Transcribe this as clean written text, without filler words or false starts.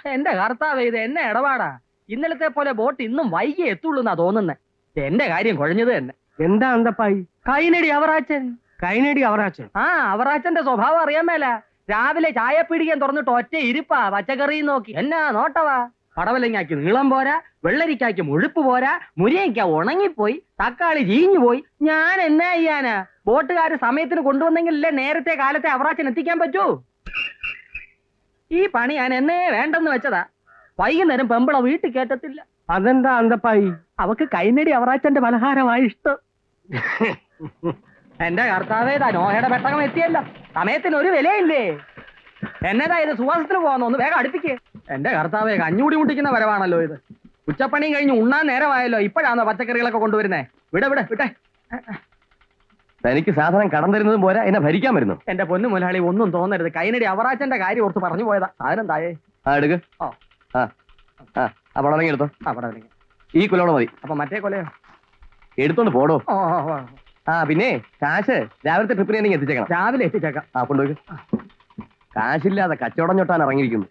എന്റെ കർത്താവ്, ഇത് എന്നെ ഇടപാടാ. ഇന്നലത്തെ പോലെ ബോട്ട് ഇന്നും വൈകി എത്തുള്ളൂ എന്നാ തോന്നുന്നേ. എന്റെ കാര്യം കുഴഞ്ഞത് തന്നെ. എന്താ അന്തപ്പായി? കൈനടി അവറാച്ചൻ. കൈനടി അവറാച്ചൻ? ആ, അവറാച്ചന്റെ സ്വഭാവം അറിയാൻ മേല. രാവിലെ ചായ പിടിക്കാൻ തുറന്നിട്ട് ഒറ്റ ഇരിപ്പാ, പച്ചക്കറി നോക്കി. എന്നാ നോട്ടവാ. പടവലങ്ങാക്ക് നീളം പോരാ, വെള്ളരിക്കായ്ക്ക് മുഴുപ്പ് പോരാ, മുരിങ്ങയ്ക്ക ഉണങ്ങിപ്പോയി, തക്കാളി ചീഞ്ഞു പോയി. ഞാൻ എന്നാ ചെയ്യാനാ? ബോട്ടുകാര് സമയത്തിന് കൊണ്ടുവന്നെങ്കിലല്ലേ നേരത്തെ കാലത്തെ അവറാച്ചൻ എത്തിക്കാൻ പറ്റൂ. ഈ പണി ഞാൻ എന്നേ വേണ്ടെന്ന് വെച്ചതാ. വൈകുന്നേരം പെമ്പിള വീട്ടിൽ കേട്ടത്തില്ല. അതെന്താ അന്തപ്പായി? അവക്ക് കൈനടി അവറാച്ചന്റെ പലഹാരമായി ഇഷ്ടം. എന്റെ കർത്താവേ, നോഹയുടെ പെട്ടകം എത്തിയല്ലോ. സമയത്തിന് ഒരു വിലയില്ലേ? എന്നതാ ഇത്? സുവാസത്തിന് പോകാന്നോ? ഒന്ന് വേഗം അടുപ്പിക്കേ. എന്റെ കർത്താവേ, കഞ്ഞൂടി മുട്ടിക്കുന്ന വരവാണല്ലോ ഇത്. ഉച്ചപ്പണിയും കഴിഞ്ഞ് ഉണ്ണാൻ നേരമായല്ലോ. ഇപ്പോഴാണോ പച്ചക്കറികളൊക്കെ കൊണ്ടുവരുന്നേ? വിട്ടെ. തനിക്ക് സാധനം കടം തരുന്നതും പോരാ, എന്നെ ഭരിക്കാൻ വരുന്നു. എന്റെ പൊന്നു മുതലാളി, ഒന്നും തോന്നരുത്. കൈനടി അവറാച്ചന്റെ കാര്യം ഓർത്ത് പറഞ്ഞു പോയതാ. സാധനം തായേ. എടുക്ക്. പടവലങ്ങ എടുത്തോ. പടവലങ്ങ ഈ കൊലോടെ മതി. അപ്പൊ മറ്റേ കൊലയോ? എടുത്തോണ്ട് പോടോ. പിന്നെ കാശ് രാവിലത്തെ ട്രിപ്പിന് എത്തിച്ചേക്കണം. രാവിലെ എത്തിച്ചേക്കാം. കൊണ്ടുപോയി. കാശില്ലാതെ കച്ചവടം ചൊട്ടാൻ ഇറങ്ങിയിരിക്കുന്നു.